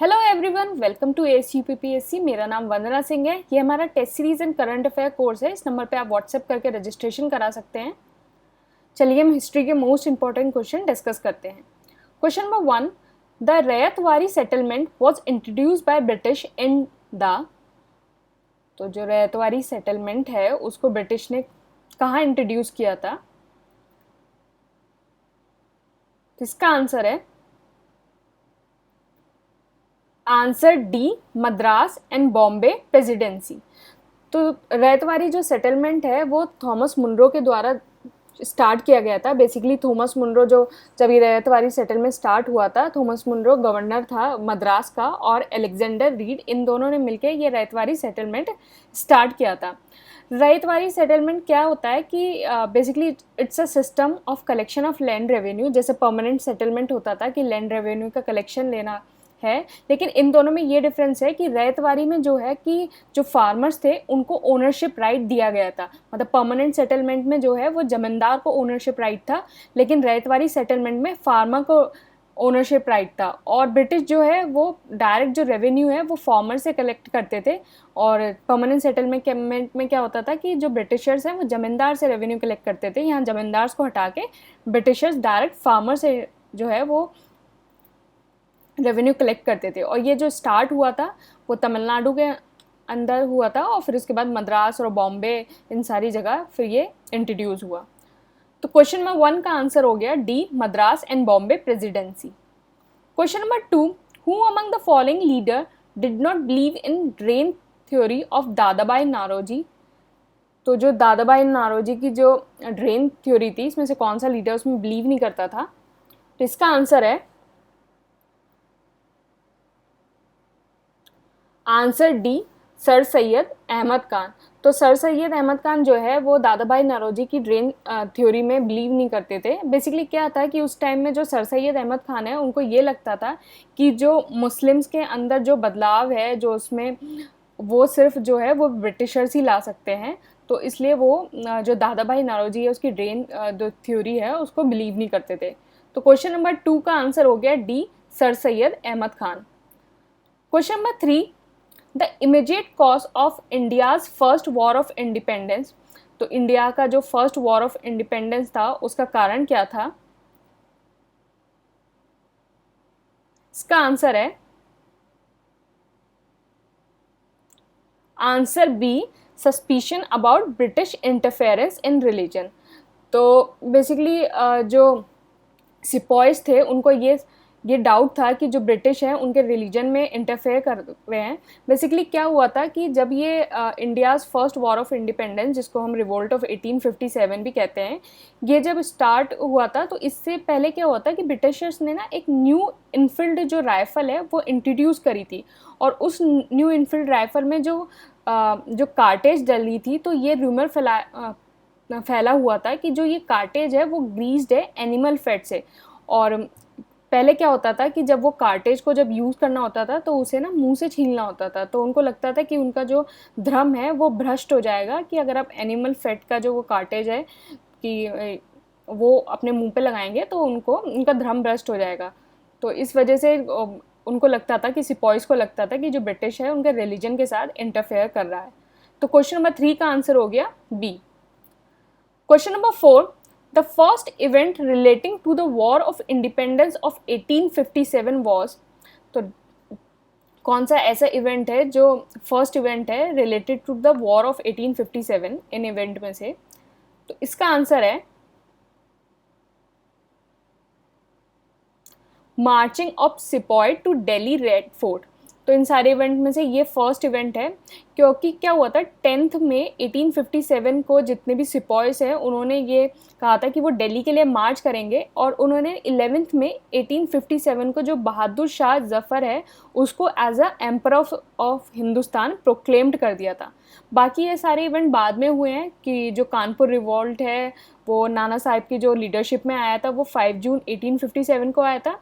Hello everyone, welcome to ASUPPSC। मेरा नाम वंदना सिंह है। ये हमारा test series and current affair course है। इस नंबर पे आप व्हाट्सएप करके रजिस्ट्रेशन करा सकते हैं। चलिए हम हिस्ट्री के मोस्ट इंपॉर्टेंट क्वेश्चन डिस्कस करते हैं। Question number 1, the ryotwari settlement was introduced by British in the. तो जो रैयतवाड़ी सेटलमेंट है उसको ब्रिटिश ने कहाँ इंट्रोड्यूस किया था? तो इसका आंसर है answer D, Madras and Bombay presidency. तो रैयतवाड़ी जो सेटलमेंट है वो थॉमस मुनरो के द्वारा स्टार्ट किया गया था। बेसिकली थॉमस मुनरो जब ये रैयतवाड़ी सेटलमेंट स्टार्ट हुआ था, थॉमस मुनरो गवर्नर था मद्रास का, और अलेक्जेंडर रीड, इन दोनों ने मिलकर ये रैयतवाड़ी सेटलमेंट स्टार्ट किया था। रैयतवाड़ी सेटलमेंट क्या होता है कि basically it's a system of collection of land revenue. जैसे परमानेंट सेटलमेंट होता था कि लैंड रेवेन्यू का कलेक्शन लेना है, लेकिन इन दोनों में ये डिफरेंस है कि रैयतवाड़ी में जो है कि जो फार्मर्स थे उनको ओनरशिप राइट दिया गया था। मतलब परमानेंट सेटलमेंट में जो है वो जमींदार को ओनरशिप राइट था, लेकिन रैयतवाड़ी सेटलमेंट में फार्मर को ओनरशिप राइट था। और ब्रिटिश जो है वो डायरेक्ट जो रेवेन्यू है वो फार्मर से कलेक्ट करते थे। और परमानेंट सेटलमेंट में क्या होता था कि जो ब्रिटिशर्स हैं वो जमींदार से रेवेन्यू कलेक्ट करते थे। यहाँ जमींदार को हटा के ब्रिटिशर्स डायरेक्ट फार्मर से जो है वो रेवेन्यू कलेक्ट करते थे। और ये जो स्टार्ट हुआ था वो तमिलनाडु के अंदर हुआ था, और फिर उसके बाद मद्रास और बॉम्बे, इन सारी जगह फिर ये इंट्रोड्यूस हुआ। तो क्वेश्चन नंबर 1 का आंसर हो गया D, Madras and Bombay presidency. Question number 2, who among the following leader did not believe in drain theory of Dadabhai Naoroji. तो जो दादाबाई नारोजी की जो ड्रेन थ्योरी थी, इसमें से कौन सा लीडर उसमें बिलीव नहीं करता था? तो इसका आंसर है answer D, sir Syed Ahmed Khan. तो सर सैयद अहमद खान जो है वो दादाभाई नौरोजी की ड्रेन थ्योरी में बिलीव नहीं करते थे। बेसिकली क्या था कि उस टाइम में जो सर सैयद अहमद खान है उनको ये लगता था कि जो मुस्लिम्स के अंदर जो बदलाव है जो उसमें वो सिर्फ जो है वो ब्रिटिशर्स ही ला सकते हैं। तो इसलिए वो जो दादाभाई नौरोजी है उसकी ड्रेन जो थ्योरी है उसको बिलीव नहीं करते थे। तो क्वेश्चन नंबर 2 का आंसर हो गया D, sir Syed Ahmed Khan. Question number 3, the immediate cause of India's first war of independence. तो इंडिया का जो फर्स्ट वॉर ऑफ इंडिपेंडेंस था उसका कारण क्या था? इसका आंसर है answer B, suspicion about British interference in religion. तो बेसिकली जो सिपॉयज थे उनको ये डाउट था कि जो ब्रिटिश हैं उनके रिलीजन में इंटरफेयर कर रहे हैं। बेसिकली क्या हुआ था कि जब ये India's first war of independence, जिसको हम रिवोल्ट ऑफ 1857 भी कहते हैं, ये जब स्टार्ट हुआ था तो इससे पहले क्या हुआ था कि ब्रिटिशर्स ने ना एक न्यू इनफील्ड जो राइफ़ल है वो इंट्रोड्यूस करी थी। और उस न्यू इनफील्ड राइफ़ल में जो कार्टेज डली थी, तो ये रूमर फैला हुआ था कि जो ये कार्टेज है वो ग्रीस्ड है एनिमल फैट से। और पहले क्या होता था कि जब वो कार्टेज को जब यूज़ करना होता था तो उसे ना मुंह से छीलना होता था। तो उनको लगता था कि उनका जो धर्म है वो भ्रष्ट हो जाएगा, कि अगर आप एनिमल फैट का जो वो कार्टेज है कि वो अपने मुंह पे लगाएंगे तो उनका धर्म भ्रष्ट हो जाएगा। तो इस वजह से उनको लगता था कि सिपॉइज को लगता था कि जो ब्रिटिश है उनके रिलीजन के साथ इंटरफेयर कर रहा है। तो क्वेश्चन नंबर 3 का आंसर हो गया B. Question number 4, the first event relating to the war of independence of 1857 was। तो कौन सा ऐसा इवेंट है जो फर्स्ट इवेंट है related to the war of 1857 इन इवेंट में से? तो इसका आंसर है marching of sepoy to Delhi red fort. तो इन सारे इवेंट में से ये फर्स्ट इवेंट है, क्योंकि क्या हुआ था 10 में 1857 को जितने भी सिपॉयज हैं उन्होंने ये कहा था कि वो दिल्ली के लिए मार्च करेंगे। और उन्होंने 11 में 1857 को जो बहादुर शाह जफ़र है उसको as a emperor of Hindustan proclaimed कर दिया था। बाकी ये सारे इवेंट बाद में हुए हैं, कि जो कानपुर रिवॉल्ट है वो नाना साहिब की जो लीडरशिप में आया था वो 5 जून 1857 को आया था।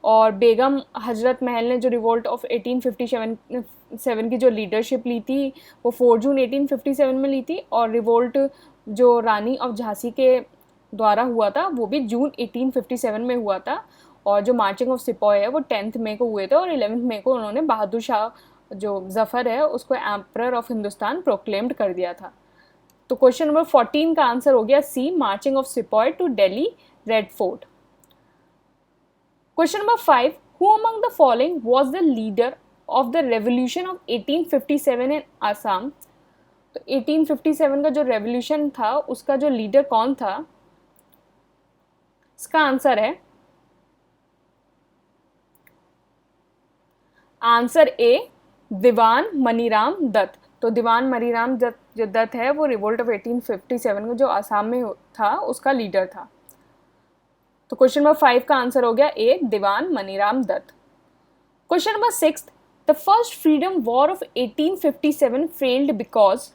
और बेगम हजरत महल ने जो रिवोल्ट ऑफ 1857 की जो लीडरशिप ली थी वो 4 जून 1857 में ली थी। और रिवोल्ट जो रानी ऑफ झांसी के द्वारा हुआ था वो भी जून 1857 में हुआ था। और जो मार्चिंग ऑफ सिपॉय है वो 10th मई को हुए थे और 11th मई को उन्होंने बहादुर शाह जो जफ़र है उसको एम्परर ऑफ हिंदुस्तान प्रोक्लेम्ड कर दिया था। तो क्वेश्चन नंबर 14 का आंसर हो गया C, marching of sepoy to Delhi red Fort. Question number 5, who among the following was the leader of the revolution of 1857 in Assam. तो 1857 का जो रेवोल्यूशन था उसका जो लीडर कौन था? इसका आंसर है आंसर ए, दीवान मनीराम दत्त। तो दीवान मनीराम दत्त जो दत्त है वो रिवोल्ट ऑफ 1857 में जो आसाम में था उसका लीडर था। तो क्वेश्चन नंबर 5 का आंसर हो गया A, Dewan Maniram Dutta. Question number 6, the first freedom war of 1857 failed because.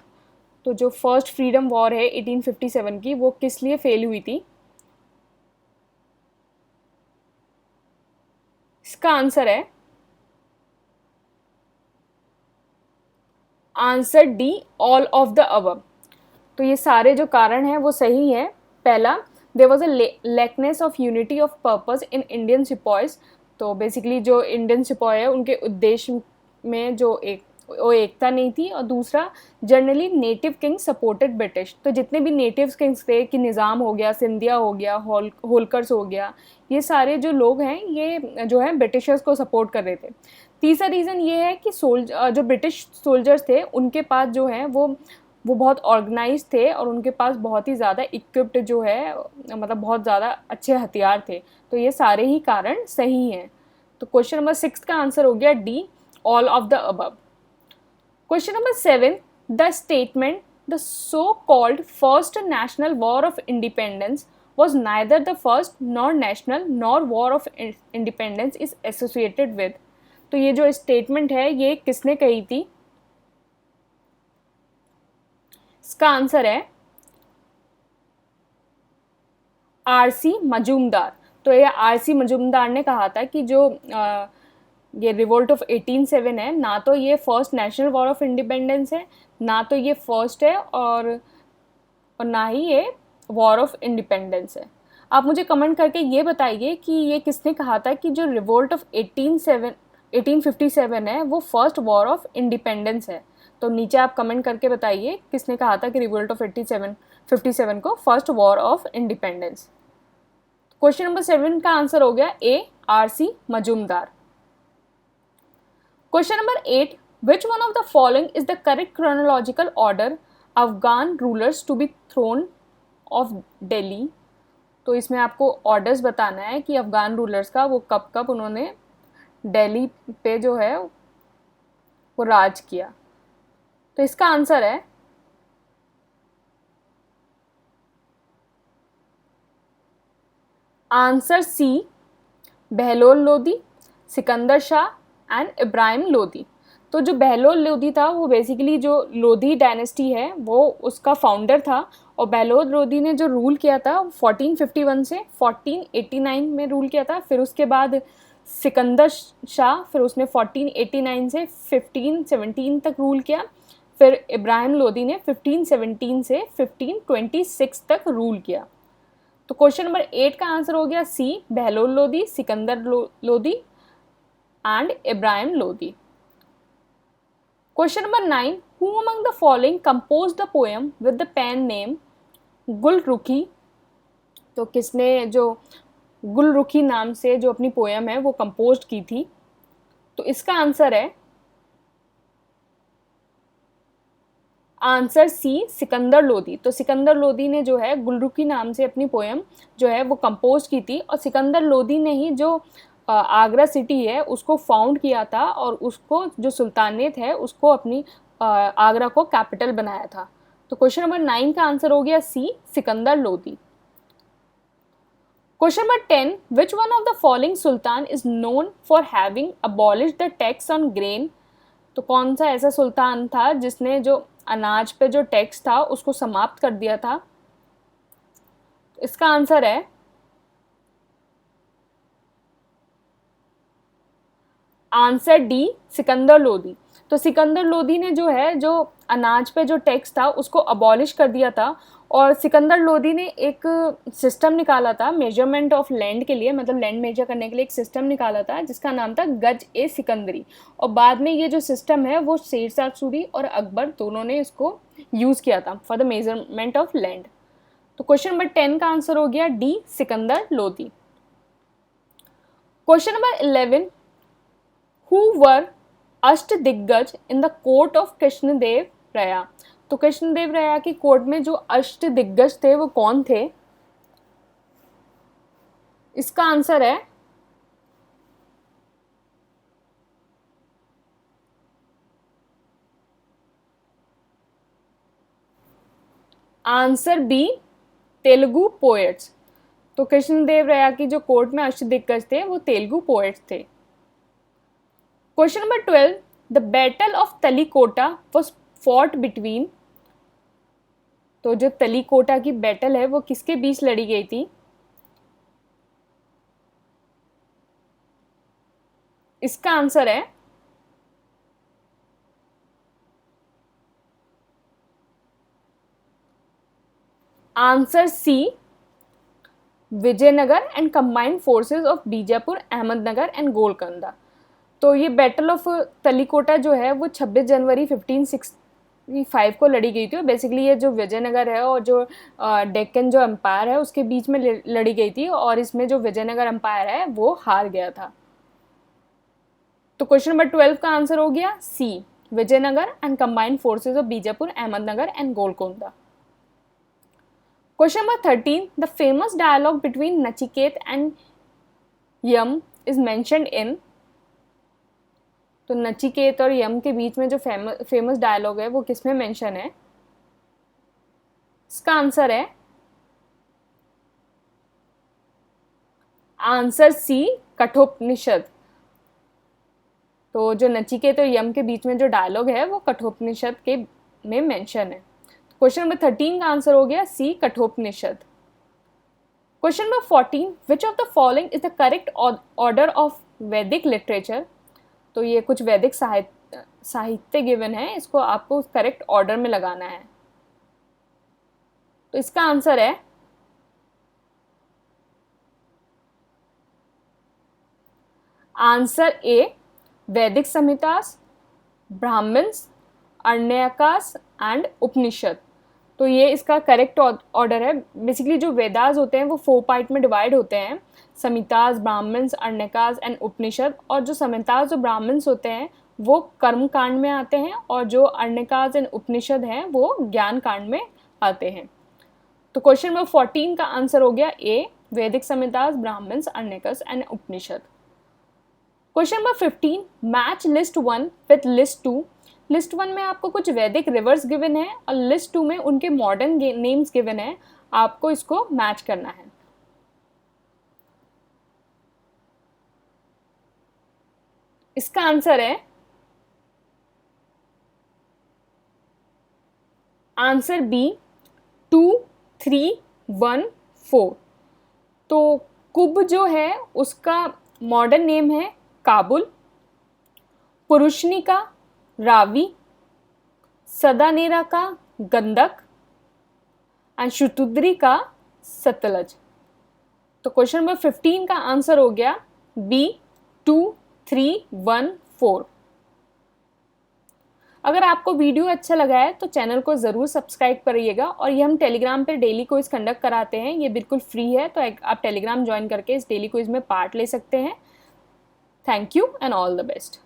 तो जो फर्स्ट फ्रीडम वॉर है 1857 की वो किस लिए फेल हुई थी? इसका आंसर है answer D, all of the above. तो ये सारे जो कारण हैं वो सही हैं। पहला, there was a lackness of unity of purpose in Indian sepoys. तो बेसिकली जो इंडियन सिपॉय है उनके उद्देश्य में जो वो एकता नहीं थी। और दूसरा, generally native king supported British. तो जितने भी नेटिव किंग्स थे कि निज़ाम हो गया, सिंधिया हो गया, होलकर्स हो गया, ये सारे जो लोग हैं ये जो है ब्रिटिशर्स को सपोर्ट कर रहे थे। तीसरा रीज़न ये है कि जो ब्रिटिश सोल्जर्स थे उनके पास जो है वो बहुत ऑर्गेनाइज थे और उनके पास बहुत ही ज़्यादा इक्विप्ड जो है मतलब बहुत ज़्यादा अच्छे हथियार थे। तो ये सारे ही कारण सही हैं। तो क्वेश्चन नंबर 6 का आंसर हो गया D, all of the above. Question number 7, the statement the so called first national war of independence was neither the first nor national nor war of independence is associated with। तो ये जो statement है ये किसने कही थी? इसका answer है आरसी मजूमदार। तो ये आरसी मजूमदार ने कहा था कि जो ये रिवोल्ट ऑफ 1807 है, ना तो ये first national war of independence है, ना तो ये फर्स्ट है और ना ही ये वॉर ऑफ इंडिपेंडेंस है। आप मुझे कमेंट करके ये बताइए कि ये किसने कहा था कि जो रिवोल्ट ऑफ 1857 है वो फर्स्ट वॉर ऑफ इंडिपेंडेंस है। तो नीचे आप कमेंट करके बताइए किसने कहा था कि रिवोल्ट ऑफ 1857 को first war of independence. Question number 7 का आंसर हो गया A, RC Majumdar. Question number 8, which one of the following is the correct chronological order Afghan rulers to be throne of Delhi. तो इसमें आपको ऑर्डर्स बताना है कि अफगान रूलर्स का वो कब कब उन्होंने दिल्ली पे जो है वो राज किया। तो इसका आंसर है answer C, Bahlol Lodi, Sikandar Shah and Ibrahim Lodi. तो जो बहलोल लोदी था वो बेसिकली जो लोधी डायनेस्टी है वो उसका फाउंडर था। और बहलोल लोदी ने जो रूल किया था 1451 से 1489 में रूल किया था। फिर उसके बाद सिकंदर शाह, फिर उसने 1489 से 1517 तक रूल किया। फिर इब्राहिम लोदी ने 1517 से 1526 तक रूल किया। तो क्वेश्चन नंबर 8 का आंसर हो गया C, Bahlol Lodi, Sikandar Lodi and Ibrahim Lodi. Question number 9, who among the following compose the poem with the pen name Gulrukhi. तो किसने जो गुलरुखी नाम से जो अपनी पोएम है वो कंपोज की थी? तो इसका आंसर है आंसर सी, सिकंदर लोदी। तो सिकंदर लोदी ने जो है गुलरुखी नाम से अपनी पोएम जो है वो कंपोज की थी। और सिकंदर लोदी ने ही जो आगरा सिटी है उसको फाउंड किया था और उसको जो सुल्तानेत है उसको अपनी आगरा को कैपिटल बनाया था। तो क्वेश्चन नंबर 9 का आंसर हो गया C, Sikandar Lodi. Question number 10, which one of the following sultan is known for having abolish the tax on grain. तो कौन सा ऐसा सुल्तान था जिसने जो अनाज पे जो टैक्स था उसको समाप्त कर दिया था? इसका आंसर है आंसर डी, सिकंदर लोदी। तो सिकंदर लोदी ने जो है जो अनाज पे जो टैक्स था उसको अबॉलिश कर दिया था, और सिकंदर लोदी ने एक सिस्टम निकाला था मेजरमेंट ऑफ लैंड के लिए, मतलब लैंड मेजर करने के लिए एक सिस्टम निकाला था जिसका नाम था गज ए सिकंदरी। और बाद में ये जो सिस्टम है वो शेरशाह सूरी और अकबर दोनों ने इसको यूज़ किया था for the measurement of land. तो क्वेश्चन नंबर 10 का आंसर हो गया D, Sikandar Lodi. Question number 11, who were Ashtadiggaj in the court of Krishnadeva Raya. तो कृष्णदेव राया की कोर्ट में जो अष्टदिग्गज थे वो कौन थे? इसका आंसर है आंसर बी, तेलुगु पोएट्स। तो कृष्णदेव राया की जो कोर्ट में अष्टदिग्गज थे वो तेलुगु पोएट्स थे। Question number 12, the battle of Talikota was fought between. तो जो तलीकोटा की बैटल है वो किसके बीच लड़ी गई थी? इसका आंसर है answer C, Vijayanagar and combined forces of Bijapur, Ahmednagar and Golconda. तो ये बैटल ऑफ तलीकोटा जो है वो 26 जनवरी 1565 को लड़ी गई थी। बेसिकली ये जो विजयनगर है और जो डेक्कन जो एम्पायर है उसके बीच में लड़ी गई थी, और इसमें जो विजयनगर एम्पायर है वो हार गया था। तो क्वेश्चन नंबर 12 का आंसर हो गया C, Vijayanagar and combined forces of Bijapur, Ahmednagar and Golconda. Question number 13, the famous dialogue between Nachiketa and Yama is mentioned in. तो नचिकेत और यम के बीच में जो फेमस डायलॉग है वो किसमें मेंशन है? इसका आंसर है आंसर सी, कठोपनिषद। तो जो नचिकेत और यम के बीच में जो डायलॉग है वो कठोपनिषद के में मेंशन है। क्वेश्चन नंबर 13 का आंसर हो गया C, Kathopanishad. Question number 14, which of the following is the correct order of Vedic literature. तो ये कुछ वैदिक साहित्य गिवन है, इसको आपको करेक्ट ऑर्डर में लगाना है। तो इसका आंसर है answer A, Vedic Samhitas, Brahmanas, Aranyakas and उपनिषद। तो ये इसका करेक्ट ऑर्डर है। बेसिकली जो वेदास होते हैं वो 4 पार्ट में डिवाइड होते हैं, संहितास, ब्राह्मण्स, अरण्यकास एंड उपनिषद। और जो संहितास और ब्राह्मण्स होते हैं वो कर्म कांड में आते हैं, और जो अरण्यकास एंड उपनिषद हैं वो ज्ञान कांड में आते हैं। तो क्वेश्चन नंबर 14 का आंसर हो गया A, Vedic Samhitas, Brahmanas, Aranyakas and Upanishad. Question number 15, match list 1 with list 2। List 1 में आपको कुछ वैदिक रिवर्स गिवन है और लिस्ट 2 में उनके मॉडर्न नेम्स गिवन है, आपको इसको मैच करना है। इसका आंसर है आंसर बी, 2, 3, 1, 4। तो कुब जो है उसका मॉडर्न नेम है काबुल, पुरुषनी का रावी, सदानेरा का गंडक एंड शुतुद्री का सतलज। तो क्वेश्चन नंबर 15 का आंसर हो गया बी, 2, 3, 1, 4। अगर आपको वीडियो अच्छा लगा है तो चैनल को ज़रूर सब्सक्राइब करिएगा, और ये हम टेलीग्राम पर डेली क्विज कंडक्ट कराते हैं, ये बिल्कुल फ्री है, तो आप टेलीग्राम ज्वाइन करके इस डेली क्विज में पार्ट ले सकते हैं। Thank you and all the best.